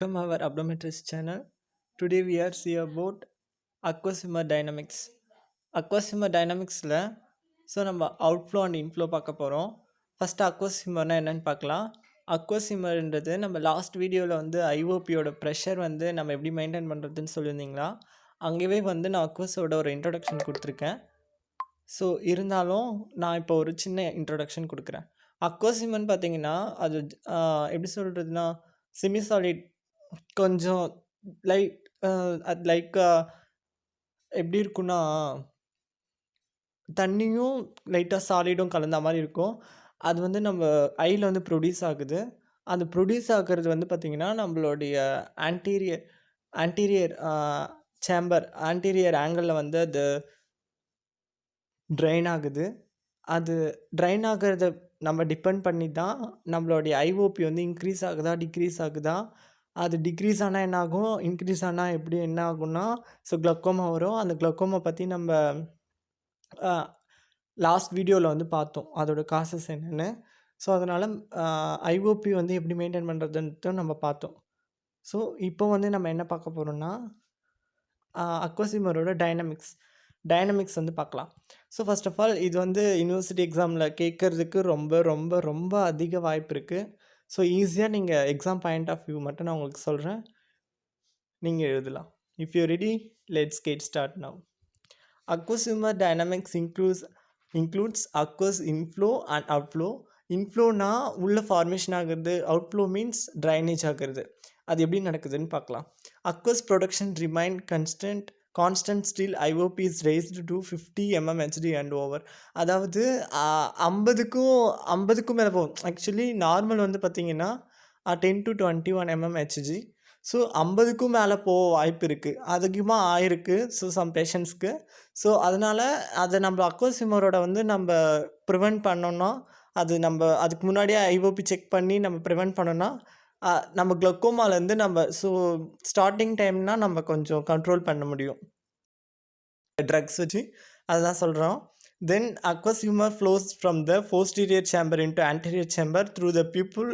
Welcome our Abdometrist channel. Today we are see about aqueous hemodynamics. Aqueous hemodynamicsல so நம்ம outflow and inflow பார்க்க போகிறோம். First aqueous ஹிமர்னா என்னென்னு பார்க்கலாம். அக்வஸ் ஹிமர்ன்றது நம்ம லாஸ்ட் வீடியோவில் வந்து ஐஓபியோட ப்ரெஷர் வந்து நம்ம எப்படி மெயின்டைன் பண்ணுறதுன்னு சொல்லியிருந்தீங்களா, அங்கேயே வந்து நான் அக்வஸோட ஒரு இன்ட்ரொடக்ஷன் கொடுத்துருக்கேன். ஸோ இருந்தாலும் நான் இப்போ ஒரு சின்ன இன்ட்ரொடக்ஷன் கொடுக்குறேன். அக்வஸ் ஹிமர்னு பார்த்தீங்கன்னா அது எப்படி சொல்கிறதுனா செமி சாலிட் கொஞ்சம் லைட் அது லைக் எப்படி இருக்குன்னா தண்ணியும் லைட்டாக சாலிடும் கலந்த மாதிரி இருக்கும். அது வந்து நம்ம ஐயில் வந்து ப்ரொடியூஸ் ஆகுது. அந்த ப்ரொடியூஸ் ஆகிறது வந்து பார்த்திங்கன்னா நம்மளுடைய ஆன்டீரியர் ஆன்டீரியர் ஆன்டீரியர் ஆங்கிளில் வந்து அது ட்ரைன் ஆகுது. அது ட்ரைன் ஆகிறத நம்ம டிபெண்ட் பண்ணி தான் நம்மளுடைய ஐஓபி வந்து இன்க்ரீஸ் ஆகுதா டிக்ரீஸ் ஆகுதா. அது டிக்ரீஸ் ஆனால் என்ன ஆகும், இன்க்ரீஸ் ஆனால் எப்படி என்ன ஆகும்னா ஸோ க்ளக்கோமா வரும். அந்த க்ளக்கோமா பற்றி நம்ம லாஸ்ட் வீடியோவில் வந்து பார்த்தோம் அதோட காசஸ் என்னென்னு. ஸோ அதனால் ஐஓபி வந்து எப்படி மெயின்டைன் பண்ணுறதுன்ட்டு நம்ம பார்த்தோம். ஸோ இப்போ வந்து நம்ம என்ன பார்க்க போகிறோம்னா அக்வஸ் ஹிமரோட டைனமிக்ஸ் வந்து பார்க்கலாம். ஸோ ஃபர்ஸ்ட் ஆஃப் ஆல் இது வந்து யூனிவர்சிட்டி எக்ஸாமில் கேட்குறதுக்கு ரொம்ப ரொம்ப ரொம்ப அதிக வாய்ப்பு இருக்குது. ஸோ ஈஸியாக நீங்கள் எக்ஸாம் பாயிண்ட் ஆஃப் வியூ மட்டும் நான் உங்களுக்கு சொல்கிறேன், நீங்கள் எழுதலாம். If you ready, let's get start now. Aqueous hemodynamics includes aqueous inflow and outflow. இன்ஃப்ளோனா உள்ள ஃபார்மேஷன் ஆகிறது, அவுட்ஃப்ளோ மீன்ஸ் ட்ரைனேஜ் ஆகிறது. அது எப்படி நடக்குதுன்னு பார்க்கலாம். Aqueous production remain constant still IOB is raised to 50 mmHg and over. அதாவது 50க்கும் மேலே போகும். ஆக்சுவலி நார்மல் வந்து பார்த்திங்கன்னா 10 to 21 mmHg. ஸோ 50க்கும் மேலே போக வாய்ப்பு இருக்குது, அதிகமாக ஆயிருக்கு ஸோ சம் பேஷண்ட்ஸ்க்கு. ஸோ அதனால் அதை நம்ம அக்வஸ் ஹிமரோட வந்து நம்ம ப்ரிவெண்ட் பண்ணோன்னா, அது நம்ம அதுக்கு முன்னாடியே ஐஓபி செக் பண்ணி நம்ம ப்ரிவெண்ட் பண்ணோன்னா நம்ம க்ளக்கோமாலேருந்து நம்ம ஸோ ஸ்டார்டிங் டைம்னால் நம்ம கொஞ்சம் கண்ட்ரோல் பண்ண முடியும் ட்ரக்ஸ் வச்சு. அதுதான் சொல்கிறோம். Then aqueous humour flows from the posterior chamber into anterior chamber through the pupil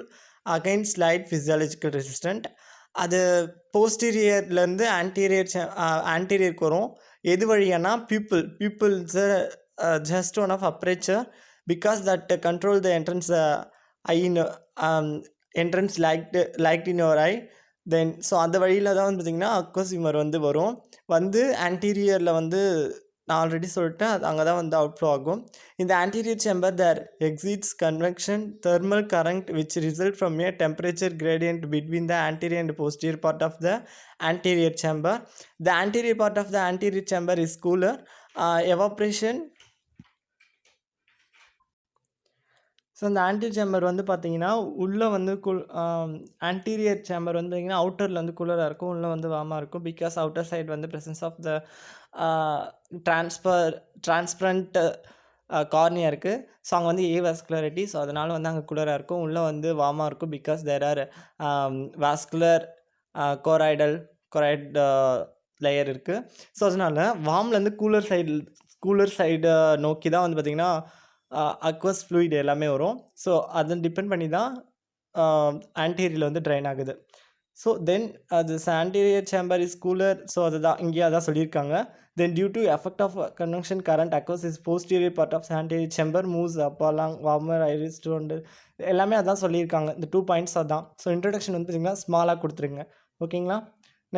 against light physiological resistant. அது போஸ்டீரியர்லேருந்து ஆன்டீரியருக்கு வரும். எது வழியானா pupils just one of aperture because that control the entrance eye in entrance light in your eye. Then so அந்த வழியில் தான் வந்து பார்த்திங்கன்னா அக்வஸ் ஹியூமர் வந்து வரும். வந்து ஆன்டீரியரில் வந்து நான் ஆல்ரெடி சொல்லிட்டேன், அது அங்கே தான் வந்து அவுட்ஃப்ளோ ஆகும். இந்த anterior chamber there exists convection thermal current which result from a temperature gradient between the anterior and posterior part of the anterior chamber. The anterior part of the anterior chamber is cooler. Evaporation. So அந்த anterior chamber வந்து பார்த்திங்கன்னா உள்ளே வந்து anterior chamber வந்து பார்த்திங்கன்னா அவுட்டரில் வந்து கூலராக இருக்கும், உள்ளே வந்து வார்மாக இருக்கும். பிகாஸ் அவுட்டர் சைடு வந்து presence of the transparent cornea இருக்குது. ஸோ அங்கே வந்து வாஸ்குலாரிட்டி, ஸோ அதனால் வந்து அங்கே கூலராக இருக்கும். உள்ளே வந்து வார்மாக இருக்கும் because there are vascular choroid layer இருக்குது. ஸோ அதனால் வார்ம்லேருந்து கூலர் சைடு நோக்கி தான் வந்து பார்த்திங்கன்னா அக்வஸ் ஃப்ளூயிட் எல்லாமே வரும். ஸோ அதை டிபெண்ட் பண்ணி தான் ஆன்டீரியரில் வந்து ட்ரைன் ஆகுது. ஸோ தென் அது anterior chamber is cooler. So அதுதான் இங்கேயே அதான் சொல்லியிருக்காங்க. Then due to effect of convection current aqueous is posterior part of anterior chamber moves up along warmer iris டோண்டு எல்லாமே அதான் சொல்லியிருக்காங்க. இந்த 2 பாயிண்ட்ஸ் அதான். ஸோ இன்ட்ரடக்ஷன் வந்து பார்த்திங்கன்னா ஸ்மாலாக கொடுத்துருங்க, ஓகேங்களா.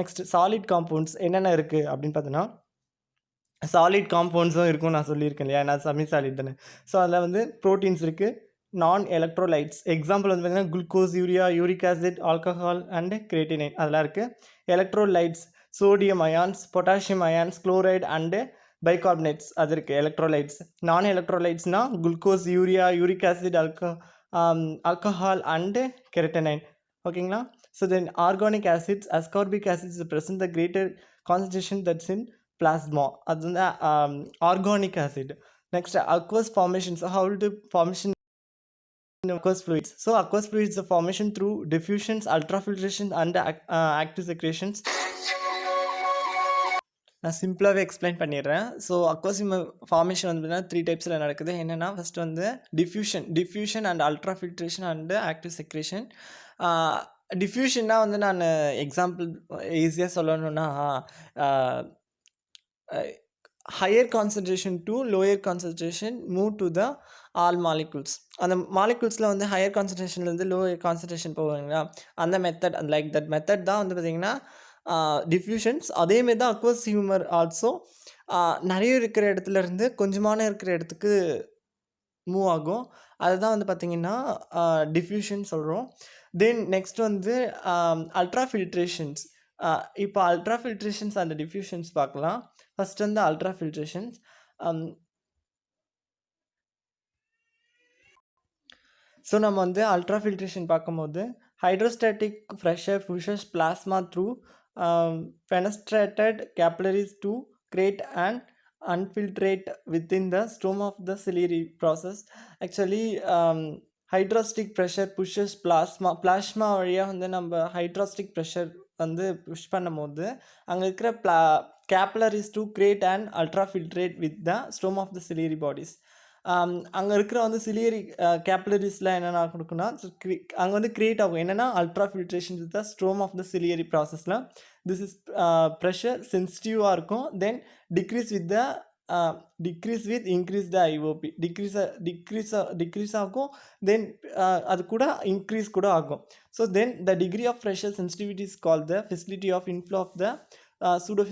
நெக்ஸ்ட் சாலிட் காம்பவுண்ட்ஸ் என்னென்ன இருக்குது அப்படின்னு பார்த்தோன்னா, சாலிட் காம்பவுண்ட்ஸும் இருக்கும்னு நான் சொல்லியிருக்கேன் இல்லையா, நான் செமி சாலிட் தானே. ஸோ அதில் வந்து ப்ரோட்டீன்ஸ் இருக்குது, நான் எலக்ட்ரோலைட்ஸ். எக்ஸாம்பிள் வந்து பார்த்திங்கன்னா glucose, urea, uric acid, alcohol and creatinine அதெல்லாம் இருக்குது. Electrolytes sodium ions, potassium ions, chloride and bicarbonates அது இருக்குது எலக்ட்ரோலைட்ஸ். நான் எலக்ட்ரோலைட்ஸ்னால் glucose, urea, uric acid, alcohol and creatinine, ஓகேங்களா. So then organic acids, ascorbic acids present the greater concentration that's in plasma. அது வந்து organic acid. Next aqueous formations. how to formation in aqueous fluids. So aqueous fluids the formation through diffusions, ultrafiltration and active secretions. நான் சிம்பிளாகவே explain பண்ணிடுறேன். So aqueous formation வந்து பார்த்தீங்கன்னா 3 டைப்ஸில் நடக்குது. என்னென்னா ஃபஸ்ட் வந்து diffusion and ultrafiltration and active secretion. டிஃப்யூஷன்னா வந்து நான் எக்ஸாம்பிள் ஈஸியாக சொல்லணும்னா higher concentration to lower concentration move to the all molecules. அந்த மாலிகுல்ஸில் வந்து ஹையர் கான்சன்ட்ரேஷன்லேருந்து லோயர் கான்சன்ட்ரேஷன் போவாங்களா, அந்த மெத்தட் லைக் தட் மெத்தட் தான் வந்து பார்த்திங்கன்னா டிஃப்யூஷன்ஸ். அதேமாரி தான் அக்வஸ் ஹியூமர் ஆல்சோ நிறைய இருக்கிற இடத்துல இருந்து கொஞ்சமான இருக்கிற இடத்துக்கு மூவ் ஆகும். அதுதான் வந்து பார்த்திங்கன்னா டிஃப்யூஷன் சொல்கிறோம். தென் நெக்ஸ்ட் வந்து அல்ட்ரா ஃபில்ட்ரேஷன்ஸ். இப்போ அல்ட்ரா ஃபில்ட்ரேஷன்ஸ் அண்ட் டிஃப்யூஷன்ஸ் பார்க்கலாம். ஃபர்ஸ்ட் வந்து அல்ட்ரா ஃபில்ட்ரேஷன்ஸ். ஸோ நம்ம வந்து அல்ட்ரா ஃபில்ட்ரேஷன் பார்க்கும்போது hydrostatic pressure pushes plasma through fenestrated capillaries to create an unfiltrate within the stem of the ciliary process. Actually hydrostatic pressure pushes plasma வழியாக வந்து நம்ம ஹைட்ரோஸ்டிக் pressure வந்து push பண்ணும்போது அங்கே இருக்கிற capillaries to create and ultra filtrate with the stroma of the ciliary bodies. அங்கே இருக்கிற வந்து சிலியரி கேப்லரிஸ்லாம் என்னென்ன கொடுக்குன்னா அங்கே வந்து கிரியேட் ஆகும் என்னென்னா ultrafiltration with the stroma of the ciliary ப்ராசஸில். திஸ் இஸ் ப்ரெஷர் சென்சிட்டிவாக இருக்கும். Then decrease with increase the IOP. Decrease ஆகும். தென் அது கூட இன்க்ரீஸ் கூட ஆகும். So then the degree of pressure sensitivity is call the facility of inflow of the pseudo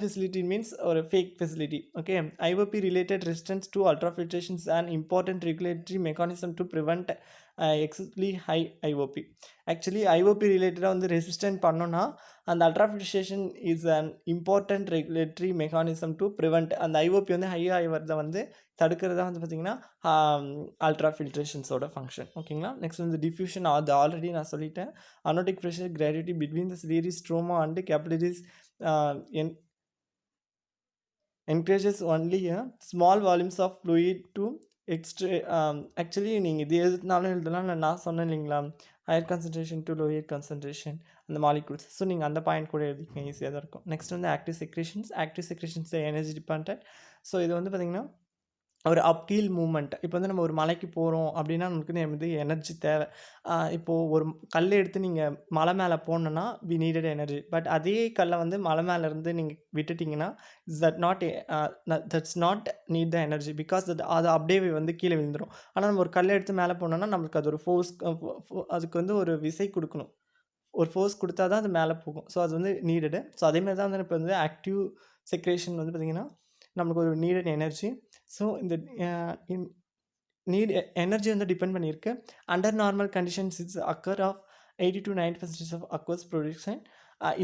facility means or a fake facility. Okay, IOP related resistance to ultrafiltration is an important regulatory mechanism to prevent excessively high IOP. Actually IOP related on the resistant பண்ணோன்னா அந்த ultrafiltration is an important regulatory mechanism to prevent அந்த IOP வந்து high ஆகி வரதை வந்து தடுக்கிறதா வந்து பார்த்திங்கன்னா அல்ட்ரா ஃபில்ட்ரேஷன்ஸோட ஃபங்க்ஷன். ஓகேங்களா. நெக்ஸ்ட் வந்து டிஃப்யூஷன் அது ஆல்ரெடி நான் சொல்லிட்டேன். Oncotic pressure gravity between the ciliary stroma and capillaries encourages only small volumes of fluid to actually நீங்கள் இது எதுனாலும் எழுதலாம். நான் சொன்னேன் இல்லைங்களா, higher concentration to lower concentration அந்த மாலிகூல்ஸ். ஸோ நீங்கள் அந்த பாயிண்ட் கூட எழுதிக்கங்க, ஈஸியாக தான் இருக்கும். நெக்ஸ்ட் வந்து active secretions energy depend. So இது வந்து பார்த்திங்கன்னா ஒரு அப்ஹில் மூமெண்ட். இப்போ வந்து நம்ம ஒரு மலைக்கு போகிறோம் அப்படின்னா நமக்கு வந்து எனர்ஜி தேவை. இப்போது ஒரு கல் எடுத்து நீங்கள் மலை மேலே போனோன்னா வி நீடட் எனர்ஜி. பட் அதே கல்லை வந்து மலை மேலேருந்து நீங்கள் விட்டுட்டிங்கன்னா that's not need the energy because அது அப்படியே வந்து கீழே விழுந்துடும். ஆனால் நம்ம ஒரு கல்லை எடுத்து மேலே போனோன்னா நம்மளுக்கு அது ஒரு ஃபோர்ஸ், அதுக்கு வந்து ஒரு விசை கொடுக்கணும். ஒரு ஃபோர்ஸ் கொடுத்தா தான் அது மேலே போகும். ஸோ அது வந்து நீடடு. ஸோ அதேமாதிரி தான் வந்து இப்போ வந்து ஆக்டிவ் செக்ரேஷன் வந்து பார்த்திங்கன்னா நமக்கு ஒரு நீடட் எனர்ஜி. ஸோ இந்த எனர்ஜி வந்து டிபெண்ட் பண்ணியிருக்கு. Under normal conditions it's occur of 80 to 90% of aqueous production.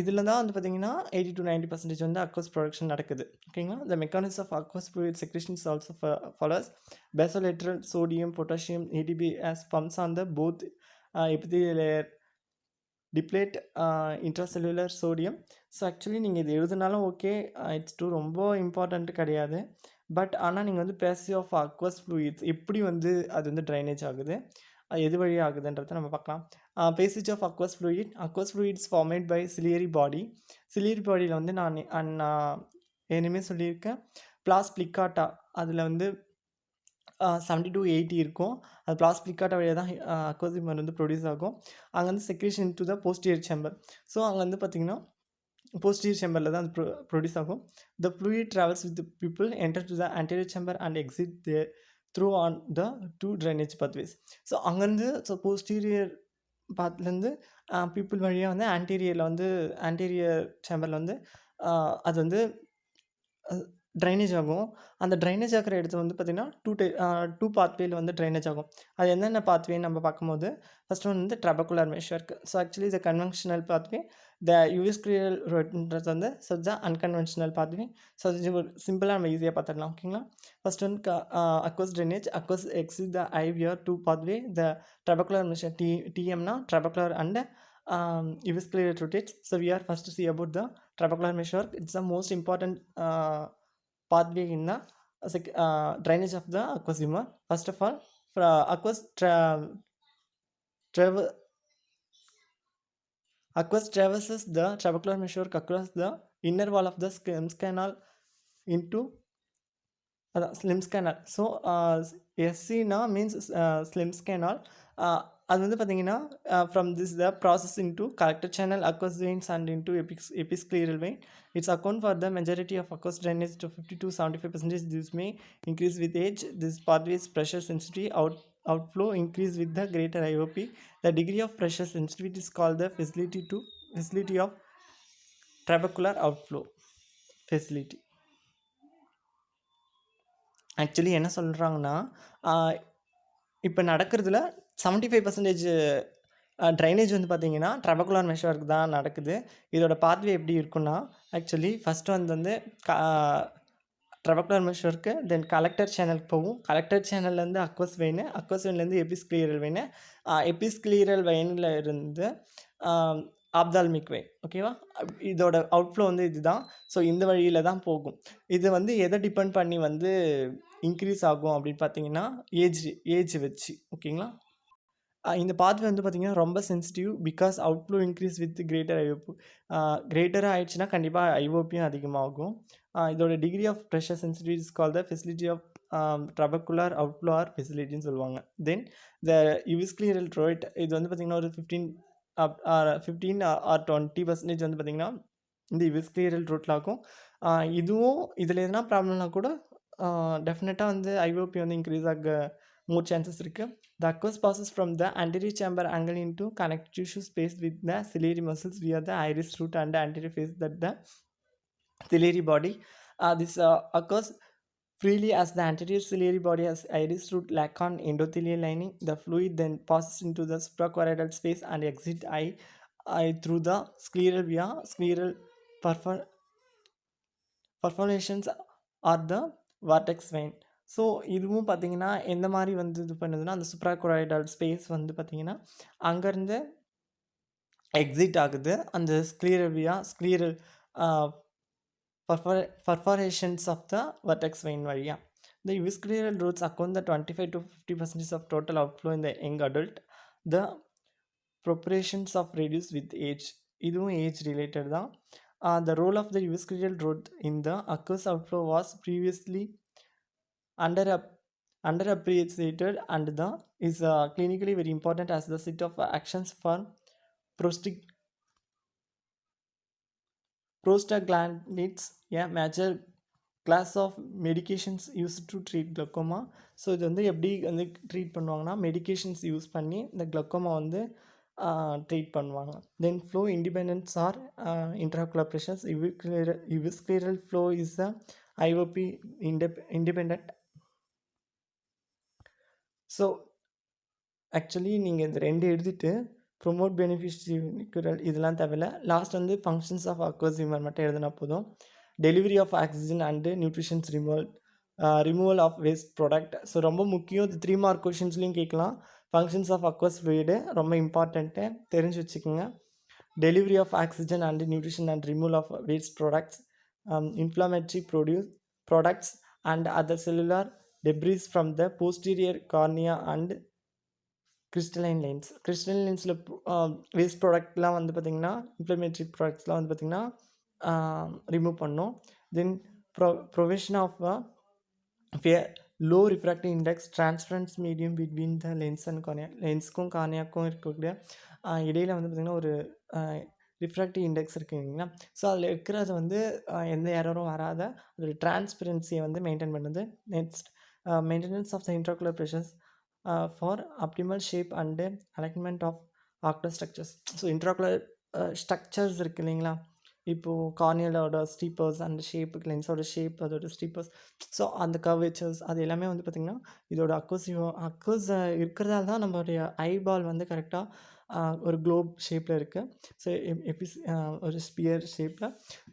இதில் தான் வந்து பார்த்திங்கன்னா 80 to 90% வந்து அக்வஸ் ப்ரொடக்ஷன் நடக்குது. ஓகேங்களா. The mechanism of aqueous fluid secretions also follows basolateral sodium potassium ATP as pumps on the both epithelial layer deplete intracellular sodium. So actually நீங்கள் இது எழுதுனாலும் ஓகே, இட்ஸ் டூ ரொம்ப இம்பார்ட்டண்ட் கிடையாது. But ஆனால் நீங்கள் வந்து பேசிவ் ஆஃப் அக்வஸ் ஃப்ளூயிட்ஸ் எப்படி வந்து அது வந்து ட்ரைனேஜ் ஆகுது, எது வழி ஆகுதுன்றதை நம்ம பார்க்கலாம். Passage of aqueous fluids formed by ciliary பாடியில் வந்து நான் இனிமேல் சொல்லியிருக்கேன். பிளாஸ்பிளிக்காட்டா அதில் வந்து 70 to 80 இருக்கும். அது பிளாஸ்பிளிக்காட்டா வழியாக தான் அக்வஸ் ஹியூமர் வந்து ப்ரொடியூஸ் ஆகும். அங்கே வந்து secretion to the posterior chamber. So அங்கே வந்து பார்த்திங்கன்னா போஸ்டீரியர் சேம்பரில் தான் அது ப்ரொடியூஸ் ஆகும். The fluid travels with pupil enter to the anterior chamber and exit there through on the 2 drainage pathways. So அங்கேருந்து போஸ்டீரியர் பாத்லேருந்து பீப்புள் வழியாக வந்து ஆன்டீரியர் சேம்பரில் வந்து அது வந்து ட்ரைனேஜ் ஆகும். அந்த ட்ரைனேஜ் ஆகிற இடத்துல வந்து பார்த்திங்கன்னா 2 பாத்வேயில் வந்து ட்ரைனேஜ் ஆகும். அது என்னென்ன பாத்வேன்னு நம்ம பார்க்கும்போது ஃபஸ்ட் ஒன் வந்து trabecular meshwork. So actually the conventional pathway. The uveoscleral ரோட்ன்றது வந்து such the unconventional pathway. So அது சிம்பிளாக நம்ம ஈஸியாக பார்த்துடலாம். ஓகேங்களா. First one aqueous drainage. Aqueous exit the eye via 2 pathway. The trabecular meshwork டிஎம்னா trabecular and uveoscleral rotates. So we are first to see about the trabecular meshwork. It's the most important pathway in the drainage of the aqueous humor. First of all, aqueous traverses the trabecular meshwork across the inner wall of the Slim's canal into Slim's canal. So SC now means Slim's canal. அது வந்து பார்த்தீங்கன்னா, from this the process into collector channel, aqueous veins and into episcleral vein. Its account for the majority of aqueous drainage to 50 to 75%. This may increase with age. This pathway's pressure sensitivity outflow increase with the greater IOP. The degree of pressure sensitivity is called the facility of trabecular outflow facility. Actually என்ன சொல்கிறாங்கன்னா, இப்போ நடக்கிறதுல 75% drainage வந்து பார்த்தீங்கன்னா ட்ரபகுலார் மெஷருக்கு தான் நடக்குது. இதோட pathway எப்படி இருக்குன்னா, ஆக்சுவலி ஃபஸ்ட்டு வந்து ட்ரபகுலார் மெஷருக்கு, தென் கலெக்டர் சேனலுக்கு போகும். கலெக்டர் சேனல்லேருந்து அக்வஸ் வெயின், அக்வஸ் வெயின்லேருந்து எபிஸ்க்ளீரல் வெயின், எபிஸ்க்ளீரல் வெயினில் இருந்து ஆப்தால்மிக் வெயின். ஓகேவா? இதோட அவுட்ஃப்ளோ வந்து இதுதான். ஸோ இந்த வழியில் தான் போகும். இது வந்து எதை டிபெண்ட் பண்ணி வந்து இன்க்ரீஸ் ஆகும் அப்படின்னு பார்த்தீங்கன்னா, ஏஜ் வச்சு. ஓகேங்களா? இந்த பாத்வே வந்து பார்த்தீங்கன்னா ரொம்ப sensitive. Because outflow increase with greater IOP. கிரேட்டராக ஆயிடுச்சுன்னா கண்டிப்பாக ஐஓபியும் அதிகமாகும். இதோட degree of pressure sensitivity is called the facility of trabecular outflow or ஃபெசிலிட்டின்னு சொல்லுவாங்க. தென் த எபிஸ்க்ளீரல் ரோட், இது வந்து பார்த்திங்கன்னா ஒரு 15 ஆர் 20% வந்து பார்த்திங்கன்னா இந்த எபிஸ்க்ளீரல் ரோட்டில் ஆகும். இதுவும் இதில் எதனா ப்ராப்ளம்னா கூட டெஃபினட்டாக வந்து ஐஓபி வந்து இன்க்ரீஸ் ஆக மோர் சான்சஸ் இருக்குது. The aqueous passes from the anterior chamber angle into connective tissue space with the ciliary muscles via the iris root and anterior face that the ciliary body. This occurs freely as the anterior ciliary body has iris root lac on endothelial lining. The fluid then passes into the suprachoroidal space and exit eye through the scleral via scleral perforations or the vertex vein. So இதுவும் பார்த்திங்கன்னா எந்த மாதிரி வந்து இது பண்ணுதுன்னா, அந்த சுப்ராகொராய்டல் space வந்து பார்த்திங்கன்னா அங்கேருந்து எக்ஸிட் ஆகுது அந்த ஸ்க்ளீரல் perforations of the vertex vein வழியாக. The episcleral routes account the 25 to 50% of total outflow in the young adult. The proportions of reduce with age. இதுவும் ஏஜ் ரிலேட்டட் தான். The role of the episcleral route in the aqueous outflow was previously underappreciated and is clinically very important as the site of actions for prostaglandins, a major class of medications used to treat glaucoma. So இது வந்து எப்படி வந்து treat பண்ணுவாங்கன்னா, medications use பண்ணி இந்த glaucoma வந்து treat பண்ணுவாங்க. Then flow independence are intraocular pressures. Evisceral flow is the IOP independent. So actually நீங்கள் இந்த ரெண்டு எழுதிட்டு ப்ரொமோட் பெனிஃபிஷியல் இதெல்லாம் தேவையில்ல. லாஸ்ட் வந்து ஃபங்க்ஷன்ஸ் ஆஃப் அக்வஸ் ஹியூமர் மட்டும் எழுதினா போதும். Delivery of oxygen and nutritions removal of waste product. So ரொம்ப முக்கியம். இது 3 மார்க் கொஷின்ஸ்லையும் கேட்கலாம். ஃபங்க்ஷன்ஸ் ஆஃப் அக்வஸ் ஃப்ளூயிடு ரொம்ப இம்பார்ட்டண்ட்டு, தெரிஞ்சு வச்சுக்கோங்க. Delivery of oxygen and nutrition and removal of waste products, inflammatory products and other cellular debris from the posterior cornea and crystalline லைன்ஸில் waste ப்ராடக்ட்லாம் வந்து பார்த்திங்கன்னா, இன்ஃப்ளமேட்டரி ப்ராடக்ட்ஸ்லாம் வந்து பார்த்திங்கன்னா ரிமூவ் பண்ணோம். Then provision of low refractive index transparent medium between the lens and cornea. லென்ஸுக்கும் கார்னியாக்கும் இருக்கக்கூடிய இடையில் வந்து பார்த்திங்கன்னா ஒரு ரிஃப்ராக்டிவ் இண்டெக்ஸ் இருக்குங்களா. ஸோ அதில் இருக்கிறது வந்து எந்த எரரும் வராத ஒரு டிரான்ஸ்பரன்சியை வந்து மெயின்டைன் பண்ணுது. Next maintenance of the intraocular pressures for optimal shape and alignment of ocular structures. So intraocular structures இருக்குது இல்லைங்களா. இப்போது கார்னியலோட ஸ்டீப்பர்ஸ் அந்த ஷேப்புக்கு, லென்ஸோட ஷேப், அதோட ஸ்டீப்பர்ஸ், ஸோ அந்த கர்வேச்சர்ஸ் அது எல்லாமே வந்து பார்த்திங்கன்னா இதோட அக்வஸ் இருக்கிறதால தான் நம்மளுடைய ஐபால் வந்து கரெக்டாக ஒரு குளோப் ஷேப்பில் இருக்குது. ஸோ ஒரு ஸ்பியர் ஷேப்பில்.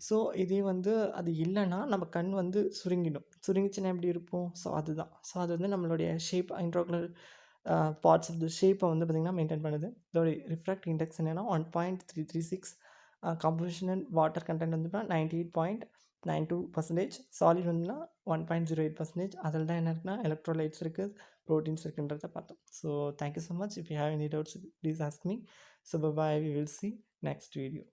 ஸோ இதே வந்து அது இல்லைன்னா நம்ம கண் வந்து சுருங்கிச்சுன்னா எப்படி இருப்போம். ஸோ அதுதான். ஸோ அது வந்து நம்மளுடைய shape intraocular parts of the ஷேப்பை வந்து பார்த்திங்கன்னா மெயின்டைன் பண்ணுது. இதோட ரிஃப்ராக்டிவ் இண்டெக்ஸ் என்னென்னா 1.336. காம்போசிஷன் அண்ட் வாட்டர் கண்டென்ட் வந்துன்னா 98.92%. சாலிட் வந்துன்னா 1.08%. அதில் தான் என்ன இருக்குன்னா எலக்ட்ரோலைட்ஸ் இருக்குது, ப்ரோட்டீன்ஸ் இருக்குன்றதை பார்த்தோம். So thank you so much. If you have any doubts please ask me. So bye, we will see next video.